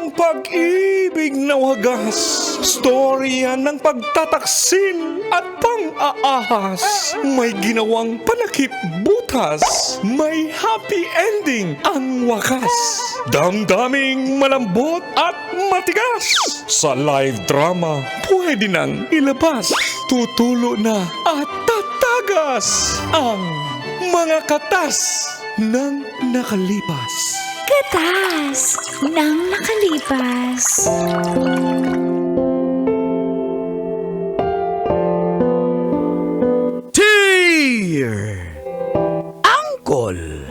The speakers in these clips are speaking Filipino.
Ang pag-ibig na wagas, storya ng pagtataksil at pang-aahas. May ginawang panakip butas, may happy ending ang wakas. Damdaming malambot at matigas. Sa live drama, pwede nang ilabas. Tutulo na at tatagas ang mga katas ng nakalipas. Katas ng nakalipas. Dear Uncle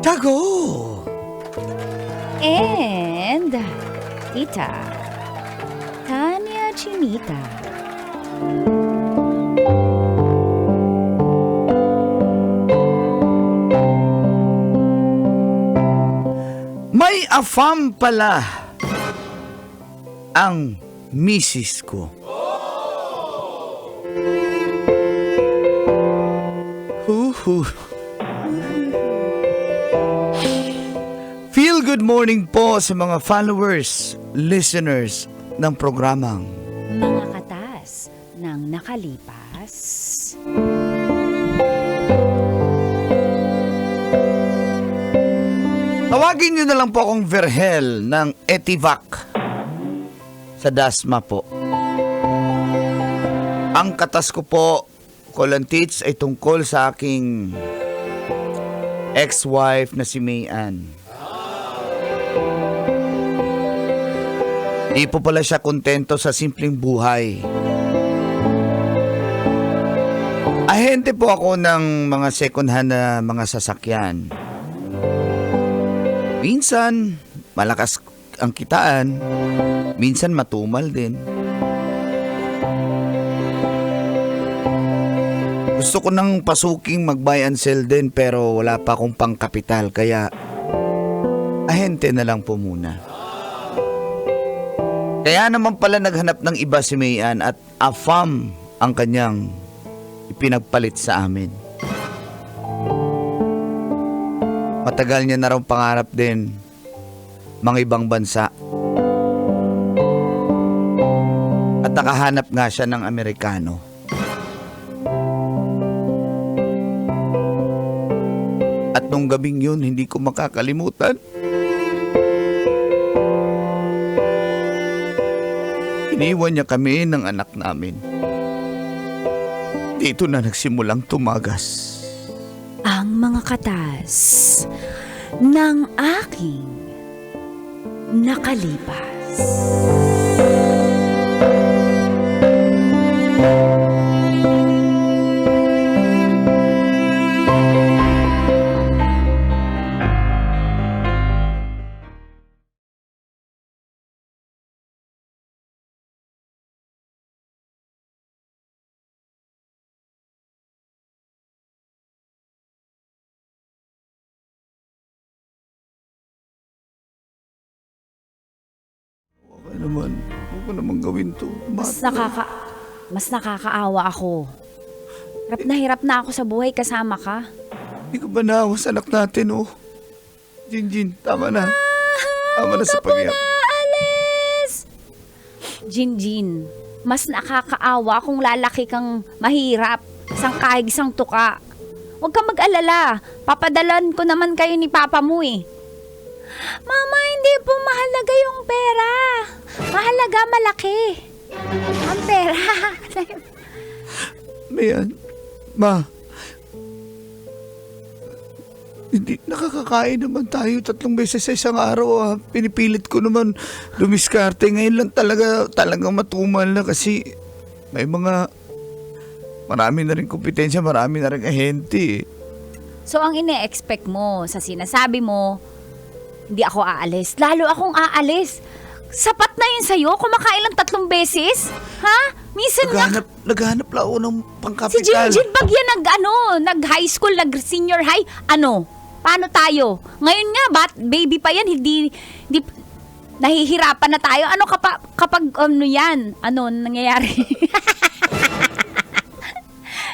Tago And Tita Tanya Chinita. may afam pala ang misis ko. Huhu. Feel good morning po sa mga followers, listeners ng programang Mga katas ng nakalipas. Tawagin nyo na lang po akong Verhel ng Etivac sa Dasma po. Ang katas ko po, Kolantits, ay tungkol sa aking ex-wife na si Mayan. Di po pala siya kontento sa simpleng buhay. Ahente po ako ng mga second hand na mga sasakyan. Minsan, malakas ang kitaan. Minsan, matumal din. Gusto ko nang pasuking mag-buy and sell din pero wala pa akong pangkapital. Kaya, ahente na lang po muna. Kaya naman pala naghanap ng iba si Mayan at afam ang kanyang ipinagpalit sa amin. Matagal niya na raw pangarap din mga ibang bansa. At nakahanap nga siya ng Amerikano. At nung gabing yun, hindi ko makakalimutan. Iniwan niya kami ng anak namin. Dito na nagsimulang tumagas Ang mga katas ng aking nakalipas. Huwag ko naman gawin to. Mas nakakaawa ako. Hirap na ako sa buhay kasama ka. Hindi ko ba naawa sa anak natin, oh? Jinjin, tama na. Tama na sa pag-iyak. Alis! Jinjin, mas nakakaawa kung lalaki kang mahirap. Isang kahig, isang tuka. Huwag kang mag-alala. Papadalan ko naman kayo ni Papa mo eh. Mama, hindi po mahalaga yung pera. Mahalaga malaki. Ang pera. Mayan, ma. Hindi, nakakakain naman tayo 3 beses sa isang araw, ah. Pinipilit ko naman dumiskarte. Ngayon lang talagang matumal na kasi marami na rin kompetensya, marami na rin ahente. So, ang ine-expect mo sa sinasabi mo, hindi ako aalis. Lalo akong aalis. Sapat na yun sa'yo? Kumakain lang 3 beses? Ha? Minsan Naghahanap lang ako ng pangkapital. Si Jinjin Bagya nag-high school, nag-senior high. Ano? Paano tayo? Ngayon nga, baby pa yan, hindi nahihirapan na tayo. Ano kapag yan? Ano nangyayari?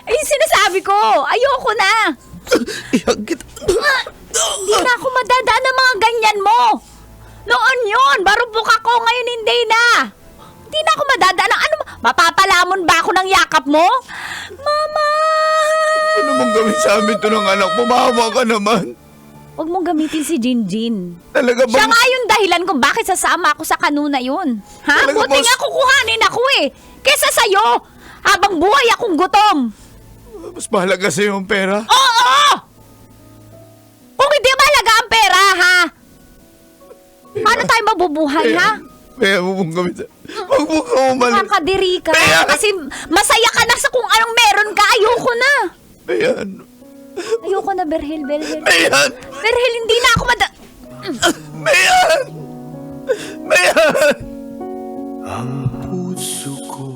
Ay, sinasabi ko, ayoko na. Ihagit. Hindi na ako madadaan ng mga ganyan mo. Noon yun, baro ngayon hindi na. Hindi na ako madadala. Ano, mapapalamon ba ako ng yakap mo? Mama! Ano mong gawin sa amin to ng anak mo? Maawa ka naman. Huwag mong gamitin si Jinjin. Talaga Siya bang... nga yung dahilan kung bakit sasama ako sa kanuna yun. Ha? Talaga, Buti boss? nga kukuhanin ako eh. Kesa sa'yo, habang buhay akong gutom. Mas mahalaga sa'yo ang pera. Oo! Kung hindi mahalaga ang pera, ha? Paano tayo mabubuhay, ha? Kaya mo mong gawin sa... Huwag mo ka umalis. Kakadiri ka. Kaya- Kasi masaya ka na sa kung anong meron ka. Ayoko na. Ayan. Ayoko na, Berhel. Ayan. Berhel, hindi na ako Ayan. Ayan. Ang puso ko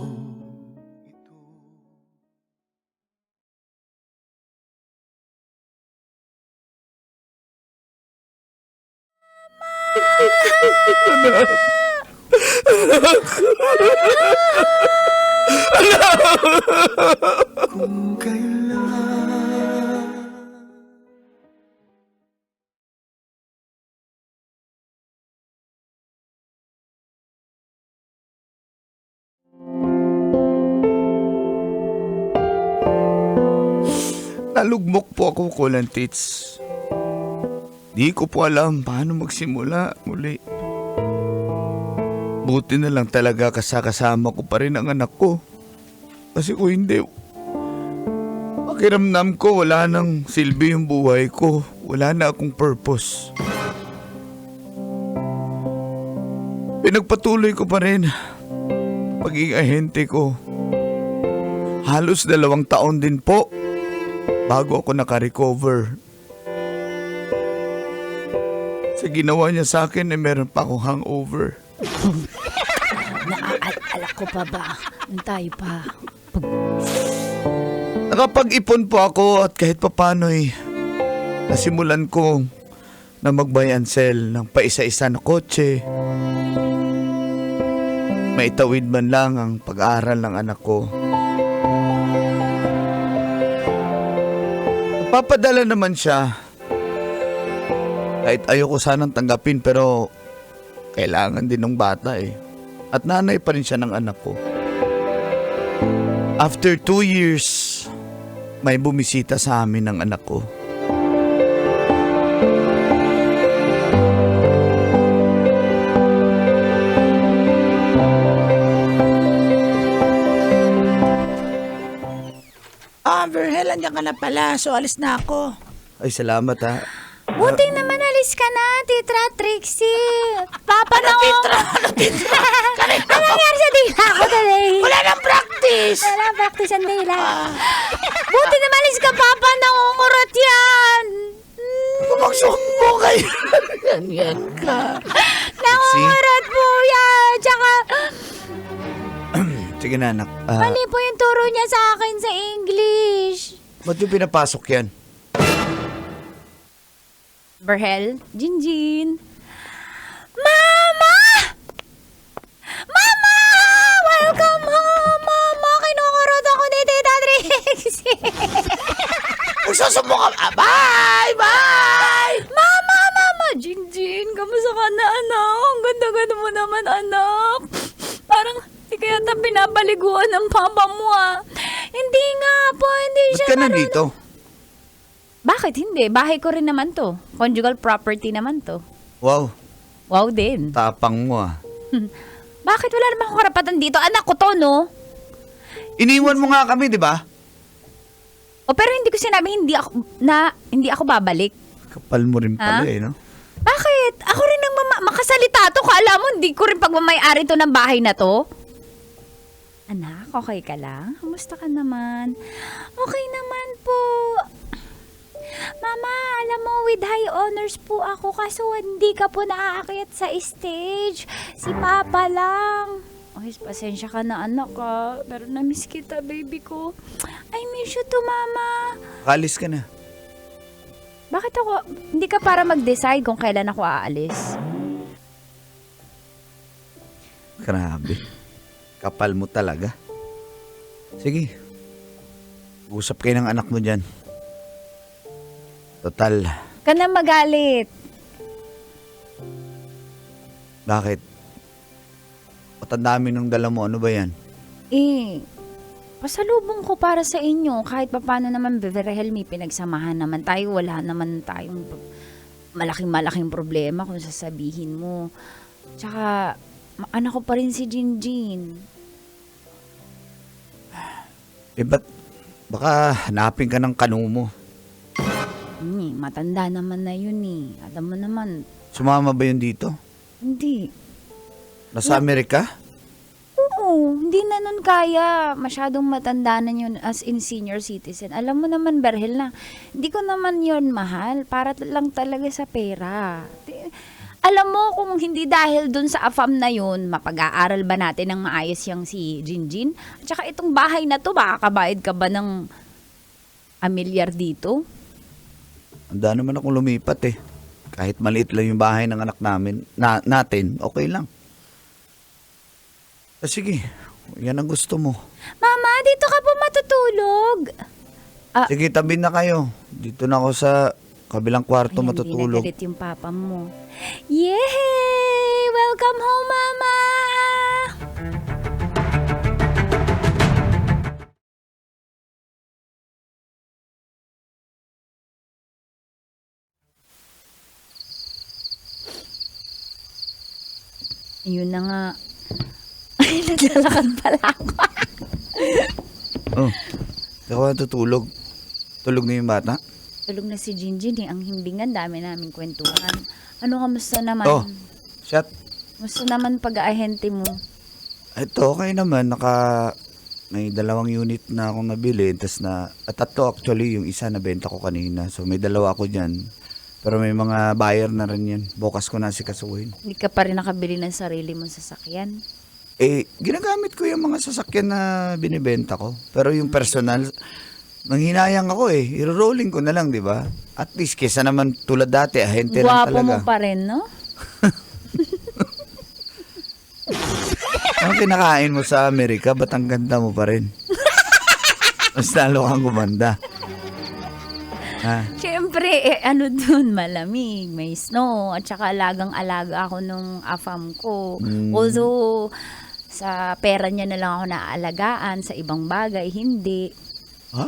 kung kailan Nalugmok po ako, Kulan Tits. Di ko po alam paano magsimula muli. Buti na lang talaga kasama ko pa rin ang anak ko. Kasi kung hindi, pakiramdam ko wala nang silbi yung buhay ko. Wala na akong purpose. Pinagpatuloy ko pa rin pagiging ahente ko. Halos 2 taon din po bago ako nakarecover. Sa ginawa niya sa akin, meron pa akong hangover. Naaalala ko pa ba? Tayo pa. Nakapag-ipon po ako at kahit papano'y nasimulan ko na mag-buy and sell ng paisa-isa na kotse. Maitawid man lang ang pag-aaral ng anak ko. Papadala naman siya. Kahit ayoko sanang tanggapin pero kailangan din ng bata eh. At nanay pa rin siya ng anak ko. After 2 years, may bumisita sa amin ng anak ko. Berhel, andyan ka na pala. So, alis na ako. Ay, salamat ha. Buti naman alis ka na, Titra Trixie. Papa na ako. Titra? Ano nangyari sa dila ko today? Wala nang practice! Wala practice ang dila. Buti naman alis ka, Papa. Nangungurot yan. Magsuot mo kayo. Ganyan ka. Nangungurot po yan. Tsaka, Sige na anak. mali po yung turo niya sa akin sa English. Ba't yung pinapasok yan? Berhel, Jinjin. Mama! Mama! Welcome home, Mama! Kinukurot ako ni Tita Trixie. Magsusumo ka. Bye! Bye! Mama! Jinjin, kamusta ka na, anak? Ang ganda-ganda mo naman, anak. Parang di kaya ta pinapaliguan ng papa mo, ah. Hindi nga po, hindi Ba't siya ka nandito? Bakit hindi? Bahay ko rin naman to. Conjugal property naman to. Wow, Wow din. tapang mo ah. Bakit wala naman akong karapatan dito? Anak ko to, no? Iniwan mo nga kami, di ba? O pero hindi ko sinabi hindi ako babalik. Kapal mo rin pala Ha? eh, no? Bakit? Ako rin ang makasalita to. Kala mo, hindi ko rin pagmamayari to ng bahay na to. Anak, okay ka lang? Kamusta ka naman? Okay naman po. Mama, alam mo, with high honors po ako kaso hindi ka po naaakyat sa stage. Si Papa lang. Ay, pasensya ka na anak ka. Pero na-miss kita, baby ko. I miss you too, Mama. Kalis ka na. Bakit ako, hindi ka para mag-decide kung kailan ako aalis? Grabe. Kapal mo talaga. Sige. Usap kayo ng anak mo dyan. Total. Ka na magalit. Bakit? At ang dami ng dala mo, ano ba yan? Pasalubong ko para sa inyo. Kahit paano naman, Beverhel, may pinagsamahan naman tayo. Wala naman tayong malaking problema kung sasabihin mo. Tsaka, anak ko pa rin si Jinjin. Ba't baka hanapin ka ng kanu mo? Matanda naman na yun Alam mo naman, Sumama ba yun dito? hindi. Nasa Amerika? Oo, hindi na nun kaya. Masyadong matanda na yun as in senior citizen. Alam mo naman, Berhel, na hindi ko naman yun mahal. Para lang talaga sa pera. Alam mo, kung hindi dahil dun sa AFAM na yun, mapag-aaral ba natin ng maayos yung si Jinjin? At saka itong bahay na to, makakabayad ka ba ng amilyar dito? Handa naman akong lumipat eh. Kahit maliit lang yung bahay ng anak natin, okay lang. Sige, yan ang gusto mo. Mama, dito ka po matutulog. Sige, tabi na kayo. Dito na ako sa kabilang kwarto matutulog. Hindi na galit yung papa mo. Yay! Welcome home, Mama! Yun na nga. Ay, naglalakad pala ako. Oh, ako natutulog. Tulog na yung bata? Tulog na si Jinjin ang himbingan, dami naming kwentuhan. Ano, kamusta naman? Oh, shot. Kamusta naman pag-aahente mo? Ito, okay naman. May 2 unit na akong nabili. At 3 actually, yung isa nabenta ko kanina. So may 2 ako dyan. Pero may mga buyer na rin yan. Bukas ko na sikasuhin. Hindi ka pa rin nakabili ng sarili mong sasakyan? Ginagamit ko yung mga sasakyan na binibenta ko. Pero yung personal, manghinayang ako i-rolling ko na lang, di ba? At least, kesa naman tulad dati, ahente lang Gwapo talaga. mo pa rin, no? Ang kinakain mo sa Amerika, ba't ang ganda mo pa rin? Mas lalo kang gumanda. Siyempre, dun, malamig, may snow, at saka alagang-alaga ako nung AFAM ko. Although, sa pera niya na lang ako naaalagaan, sa ibang bagay, hindi. Ha?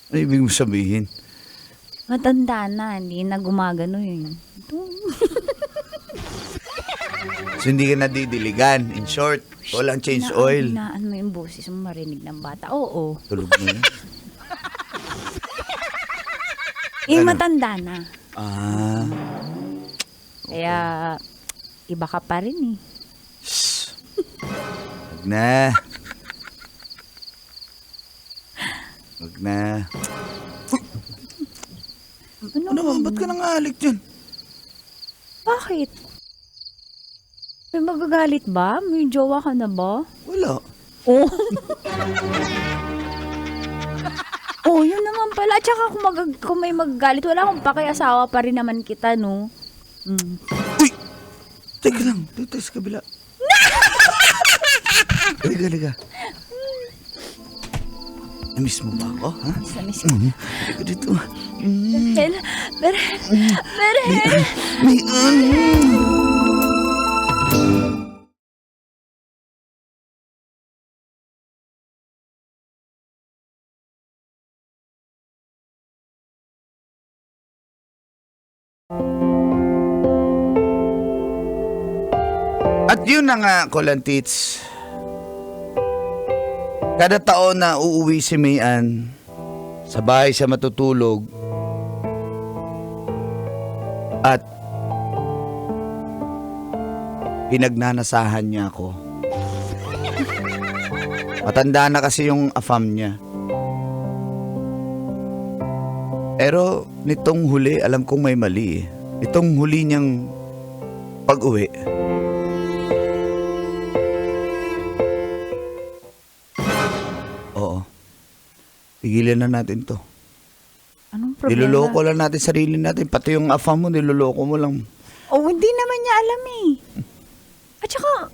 Ano ibig mo sabihin? Matanda na, hindi na gumagano yun. So, hindi ka nadidiligan. In short, walang change oil. Hinaan mo yung boses mo marinig ng bata. Oo. Tulog mo yun? Matanda na. Kaya, iba ka pa rin Wag na. Wag na. Ano ba? Ba't ka nangalik dyan? Bakit? May magagalit ba? May jowa ka na ba? Wala. Oh. Oh, yun naman pala. Tsaka kung may magagalit, wala akong pakiasawa pa rin naman kita, no? Uy! Teka lang. Dito sa kabila. Liga. Namiss mo ba ako, ha? Miss ko. Liga dito. Berhel. May At yun na nga, Kolantits. Kada taon na uuwi si Mayan, sa bahay siya matutulog, at pinagnanasahan niya ako. Matanda na kasi yung AFAM niya. Pero nitong huli, alam kong may mali. Itong huli niyang pag-uwi, tigilan na natin to. Anong problema? Niloloko lang natin sarili natin. Pati yung AFAM mo, niloloko mo lang. Oh, hindi naman niya alam At saka,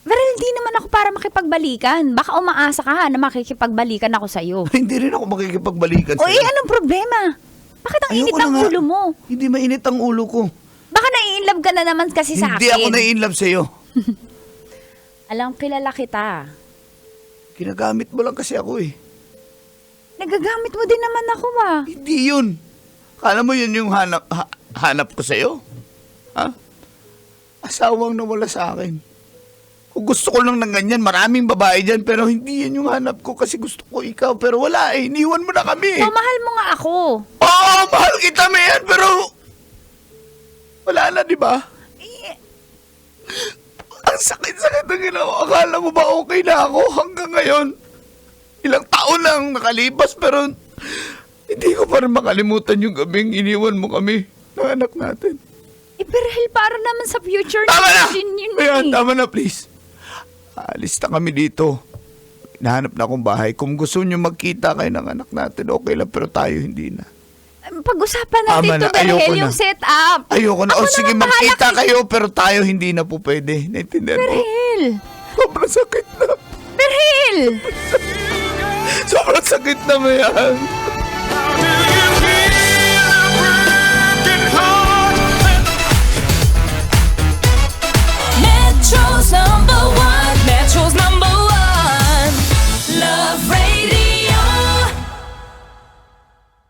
hindi naman ako para makipagbalikan. Baka umaasa ka na makikipagbalikan ako sa'yo. Hindi rin ako makikipagbalikan Anong problema? Bakit ang init ang ulo mo? Hindi mainit ang ulo ko. Baka nai-inlove Na-inlove ka na naman kasi sa Hindi akin. ako na-inlove sa'yo. Alam, kilala kita. Ginagamit mo lang kasi ako eh. Nagagamit mo din naman ako ah. Hindi yun. Kala mo yun yung hanap ko sa'yo? Ha? Asawang nawala sa akin. Kung gusto ko lang ng ganyan, maraming babae dyan, pero hindi yan yung hanap ko kasi gusto ko ikaw. Pero wala eh, iniwan mo na kami. So, mahal mo nga ako. Oo, mahal kita, Mayan, pero wala na, di ba? Ang sakit-sakit na ginawa. Akala mo ba okay na ako hanggang ngayon? Ilang taon lang nakalipas, pero hindi ko pa rin makalimutan yung gabing iniwan mo kami ng anak natin. Perhel, para naman sa future Tama na! natin yun Mayan, eh. tama na, please. Alis na kami dito. Hinahanap na akong bahay. Kung gusto nyo magkita kayo ng anak natin, okay lang, pero tayo hindi na. Pag-usapan natin Tama to, na, ayoko Perhel, na. yung setup. Ayoko na. Ako O sige, naman bahala magkita kasi- kayo, pero tayo hindi na po pwede. Naintindihan mo? Perhel! Sobrang sakit na. Perhel! Sobrang sakit na, Mayan.